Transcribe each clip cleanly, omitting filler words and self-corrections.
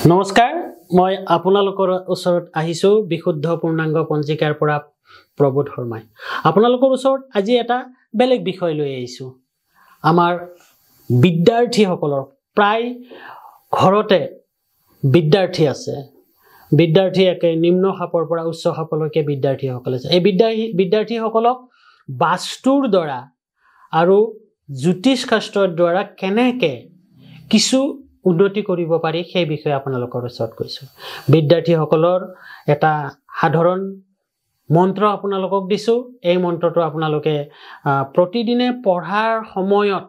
নমস্কাৰ মই আপোনালোকৰ ওচৰত আহিছো বিশুদ্ধ পূৰ্ণাংগ পঞ্জিকাৰ পৰা প্ৰবোধ শৰ্মাই আপোনালোকৰ ওচৰত আজি এটা বেলেগ বিষয় লৈ আহিছো আমাৰ বিদ্যাৰ্থীসকলৰ প্ৰায় ঘৰতে বিদ্যাৰ্থী আছে বিদ্যাৰ্থী একে নিম্ন খাপৰ পৰা উচ্চ খাপলৈকে বিদ্যাৰ্থীসকল আছে এই বিদ্যাৰ্থীসকলক বাস্তুৰ দ্বাৰা আৰু জ্যোতিষ শাস্ত্ৰৰ দ্বাৰা কেনেকৈ কিছু উন্নতি কৰিব পাৰি সেই বিষয়ে আপোনালোকৰ ওচৰত কৈছো বিদ্যাৰ্থীসকলৰ এটা সাধাৰণ মন্ত্ৰ আপোনালোকক দিছো এই মন্ত্ৰটো আপোনালোকে প্ৰতিদিনে পঢ়াৰ সময়ত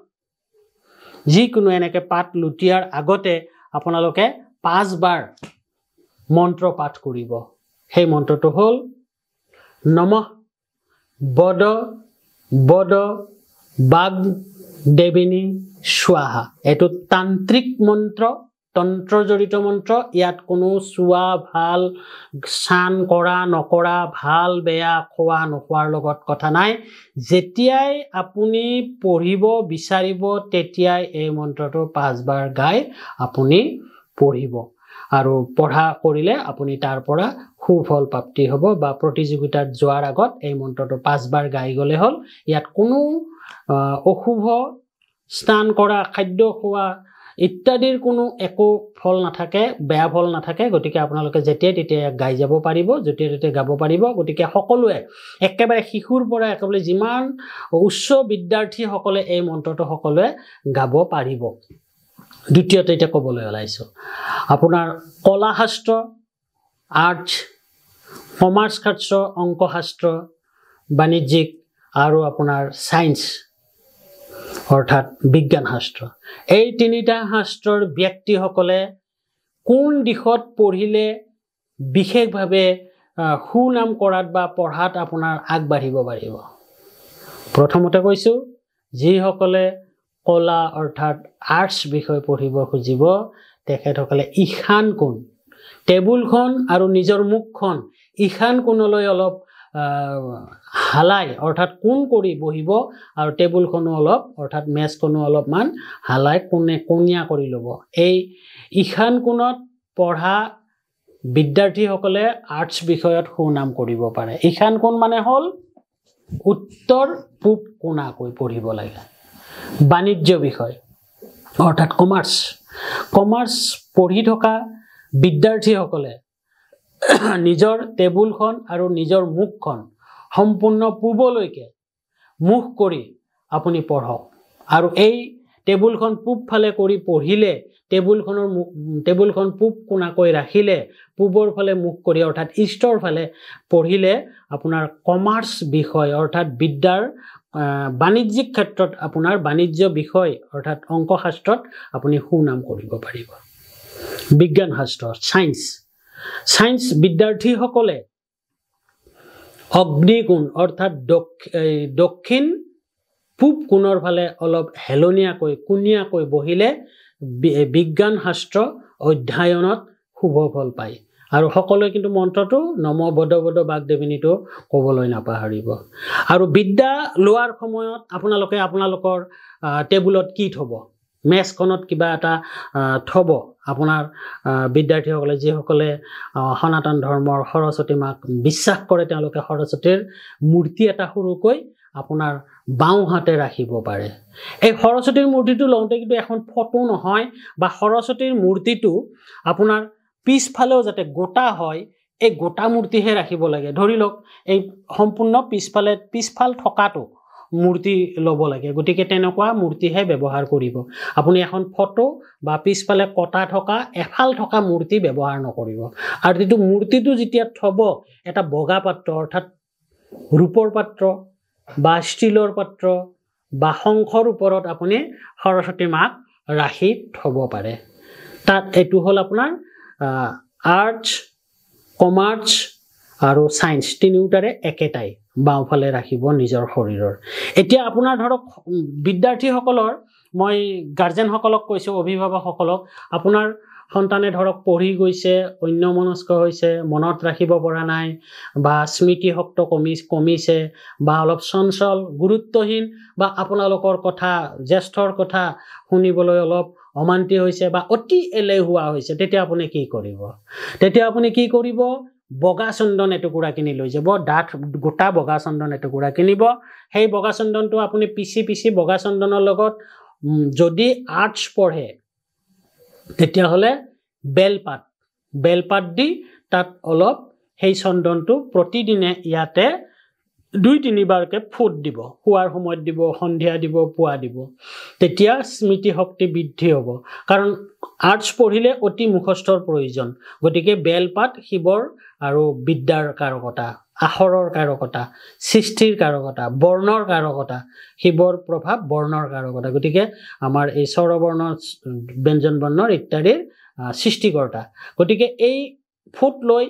যিকোনো এনেকৈ পাঠ লুটিয়াৰ আগতে আপোনালোকে 5 বাৰ মন্ত্ৰ পাঠ কৰিব সেই মন্ত্ৰটো হ'ল নমঃ বদ বদ বাগ দেবিনী স্বাহা এটো তান্ত্ৰিক মন্ত্ৰ তন্ত্ৰ জড়িত মন্ত্ৰ ইয়াত কোনো সুৱা ভাল স্নান কৰা নকৰা ভাল বেয়া খোৱা নোখোৱাৰ লগত কথা নাই যেতিয়াই আপুনি পঢ়িব বিচাৰিব তেতিয়াই এই মন্ত্ৰটো 5 বাৰ গাই আপুনি পঢ়িব আৰু পঢ়া কৰিলে আপুনি তাৰ পৰা সুফল প্ৰাপ্তি হ'ব বা প্ৰতিযোগিতাত যোৱাৰ আগত এই মন্ত্ৰটো 5 বাৰ গাই গলে হ'ল ইয়াত কোনো অশুভ স্নান কৰা খাদ্য খোৱা ইত্যাদিৰ কোনো একো ফল নাথাকে বেয়া ফল নাথাকে গতিকে আপোনালোকে যেতিয়া তেতিয়া গাই যাব পাৰিব যেতিয়া তেতিয়া গাব পাৰিব গতিকে সকলোৱে একেবাৰে শিশুৰ পৰা একেবাৰে যিমান উচ্চ বিদ্যাৰ্থী সকলে এই মন্ত্ৰটো সকলোৱে গাব পাৰিব দ্বিতীয়তে এটা ক'বলৈ ওলাইছো আপোনাৰ কলা শাস্ত্ৰ আৰ্টছ কমাৰ্চ শাস্ত্ৰ অংক শাস্ত্ৰ বাণিজ্যিক আৰু আপোনাৰ সায়েন্স অৰ্থাৎ বিজ্ঞান শাস্ত্ৰ এই তিনিটা শাস্ত্ৰৰ ব্যক্তিসকলে কোন দিশত পঢ়িলে বিশেষভাৱে সুনাম কৰাত বা পঢ়াত আপোনাৰ আগবাঢ়িব পাৰিব প্ৰথমতে কৈছো যিসকলে কলা অৰ্থাৎ আৰ্টছ বিষয় পঢ়িব খুজিব তেখেতসকলে ঈশান কোণ টেবুলখন আৰু নিজৰ মুখখন ঈশান কোণলৈ অলপ হালাই অৰ্থাৎ কোন কৰি বহিব আৰু টেবুলখনো অলপ অৰ্থাৎ মেজখনো অলপমান হালাই কোণীয়া কৰি ল'ব এই ঈশান কোণত পঢ়া বিদ্যাৰ্থীসকলে আৰ্টছ বিষয়ত সুনাম কৰিব পাৰে ঈশান কোণ মানে হ'ল উত্তৰ পূব কোণাকৈ পঢ়িব লাগে বাণিজ্য বিষয় অৰ্থাৎ কমাৰ্চ পঢ়ি থকা বিদ্যাৰ্থীসকলে নিজৰ টেবুলখন আৰু নিজৰ মুখখন সম্পূৰ্ণ পূবলৈকে মুখ কৰি আপুনি পঢ়ক আৰু এই টেবুলখন পূব ফালে কৰি পঢ়িলে টেবুলখন পূব কোণাকৈ ৰাখিলে পূবৰ ফালে মুখ কৰি অৰ্থাৎ ইষ্টৰ ফালে পঢ়িলে আপোনাৰ কমাৰ্চ বিষয় অৰ্থাৎ বিদ্যাৰ বাণিজ্যিক ক্ষেত্ৰত আপোনাৰ বাণিজ্য বিষয় অৰ্থাৎ অংক শাস্ত্ৰত আপুনি সুনাম কৰিব পাৰিব বিজ্ঞান শাস্ত্ৰ সায়েন্স বিদ্যাৰ্থীসকলে অগ্নিকোণ অৰ্থাৎ দক্ষিণ পূব কোণৰ ফালে অলপ হেলনীয়াকৈ কুনিয়াকৈ বহিলে বিজ্ঞান শাস্ত্ৰ অধ্যয়নত শুভ ফল পায় আৰু সকলোৱে কিন্তু মন্ত্ৰটো নম বদ বদ বাগ দেবিনীটো ক'বলৈ নাপাহৰিব আৰু বিদ্যা লোৱাৰ সময়ত আপোনালোকে আপোনালোকৰ টেবুলত কি থব মেজখনত কিবা এটা থব আপোনাৰ বিদ্যাৰ্থীসকলে যিসকলে সনাতন ধৰ্মৰ সৰস্বতী মাক বিশ্বাস কৰে তেওঁলোকে সৰস্বতীৰ মূৰ্তি এটা সৰুকৈ আপোনাৰ বাওঁ হাতে ৰাখিব পাৰে এই সৰস্বতীৰ মূৰ্তিটো লওঁতে কিন্তু এখন ফটো নহয় বা সৰস্বতীৰ মূৰ্তিটো আপোনাৰ পিছফালেও যাতে গোটা হয় এই গোটা মূৰ্তিহে ৰাখিব লাগে ধৰি লওক এই সম্পূৰ্ণ পিছফাল থকাটো মূৰ্তি ল'ব লাগে গতিকে তেনেকুৱা মূৰ্তিহে ব্যৱহাৰ কৰিব আপুনি এখন ফটো বা পিছফালে কটা থকা এফাল থকা মূৰ্তি ব্যৱহাৰ নকৰিব আৰু এইটো মূৰ্তিটো যেতিয়া থব এটা বগা পাত্ৰ অৰ্থাৎ ৰূপৰ পাত্ৰ বা ষ্টিলৰ পাত্ৰ বা শংখৰ ওপৰত আপুনি সৰস্বতী মাক ৰাখি থব পাৰে তাত এইটো হ'ল আপোনাৰ আৰ্টছ কমাৰ্চ আৰু সায়েন্স তিনিওটাৰে একেটাই বাওঁফালে ৰাখিব নিজৰ শৰীৰৰ এতিয়া আপোনাৰ ধৰক বিদ্যাৰ্থীসকলৰ মই গাৰ্জেনসকলক কৈছো অভিভাৱকসকলক আপোনাৰ সন্তানে ধৰক পঢ়ি গৈছে অন্যমনস্ক হৈছে মনত ৰাখিব পৰা নাই বা স্মৃতি শক্তি কমিছে বা অলপ চঞ্চল গুৰুত্বহীন বা আপোনালোকৰ কথা জ্যেষ্ঠৰ কথা শুনিবলৈ অলপ অমান্তি হৈছে বা অতি এলেহুৱা হৈছে তেতিয়া আপুনি কি কৰিব তেতিয়া আপুনি কি কৰিব বগা চন্দন এটুকুৰা কিনি লৈ যাব ডাঠ গোটা বগা চন্দন এটুকুৰা কিনিব সেই বগা চন্দনটো আপুনি পিছি বগা চন্দনৰ লগত যদি আৰ্টছ পঢ়ে তেতিয়া হলে বেলপাত দি তাত অলপ সেই চন্দনটো প্ৰতিদিনে ইয়াতে 2-3 বাৰকে ফুট দিব শুৱাৰ সময়ত দিব সন্ধিয়া দিব পুৱা দিব তেতিয়া স্মৃতি শক্তি বৃদ্ধি হ'ব কাৰণ আৰ্টছ পঢ়িলে অতি মুখস্থৰ প্ৰয়োজন গতিকে বেলপাত শিৱৰ আৰু বিদ্যাৰ কাৰকতা আখৰৰ কাৰকতা সৃষ্টিৰ কাৰকতা বৰ্ণৰ কাৰকতা শিৱৰ প্ৰভাৱ বৰ্ণৰ কাৰকতা গতিকে আমাৰ এই স্বৰবৰ্ণ ব্যঞ্জন বৰ্ণৰ ইত্যাদিৰ সৃষ্টিকৰ্তা গতিকে এই ফুট লৈ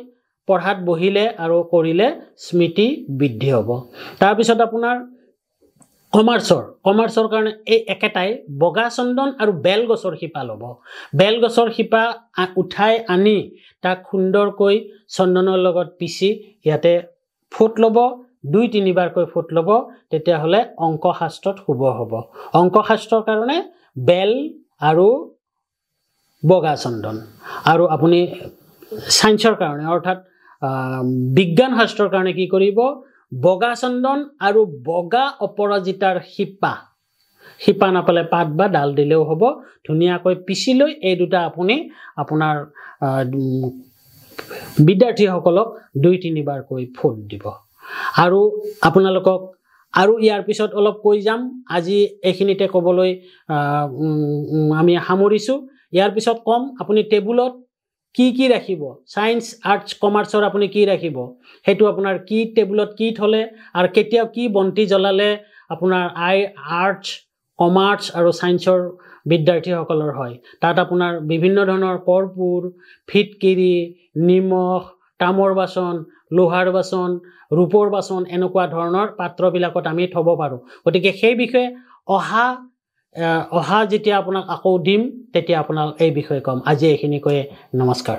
পঢ়াত বহিলে আৰু কৰিলে স্মৃতি বৃদ্ধি হ'ব তাৰ পিছত আপোনাৰ কমাৰ্চৰ কাৰণে এই একেটাই বগা চন্দন আৰু বেল গছৰ শিপা ল'ব বেল গছৰ শিপা উঠাই আনি তাক সুন্দৰকৈ চন্দনৰ লগত পিছি ইয়াতে ফুট ল'ব 2-3 বাৰকৈ ফুট ল'ব তেতিয়া হলে অংক শাস্ত্ৰত শুভ হ'ব অংক শাস্ত্ৰৰ কাৰণে বেল আৰু বগা চন্দন আৰু আপুনি সায়েন্সৰ কাৰণে অৰ্থাৎ বিজ্ঞান শাস্ত্ৰৰ কাৰণে কি কৰিব বগা চন্দন আৰু বগা অপৰাজিতাৰ শিপা নাপালে পাত বা ডাল দিলেও হ'ব ধুনীয়াকৈ পিছি লৈ এই দুটা আপুনি আপোনাৰ বিদ্যাৰ্থীসকলক 2-3 বাৰকৈ ফুট দিব আৰু আপোনালোকক আৰু ইয়াৰ পিছত অলপ কৈ যাম আজি এইখিনিতে ক'বলৈ আমি সামৰিছো ইয়াৰ পিছত কম আপুনি টেবুলত কি ৰাখিব সায়েন্স আৰ্টছ কমাৰ্চৰ আপুনি কি ৰাখিব হেতু আপোনাৰ কি টেবুলত কি থলে আৰু কেতিয়া কি বন্তি জ্বলালে আপোনাৰ আৰ্টছ কমাৰ্চ আৰু সায়েন্সৰ বিদ্যাৰ্থীসকলৰ হয় তাত আপোনাৰ বিভিন্ন ধৰণৰ কৰ্পূৰ ফিটকিৰি নিমখ তামৰ বাচন লোহাৰ বাচন ৰূপৰ বাচন এনেকুৱা ধৰণৰ পাত্ৰবিলাকত আমি থব পাৰো গতিকে সেই বিষয়ে অহা যেতিয়া আপোনাক আকৌ দিম তেতিয়া আপোনাক এই বিষয়ে কম আজি এইখিনি কৈ নমস্কাৰ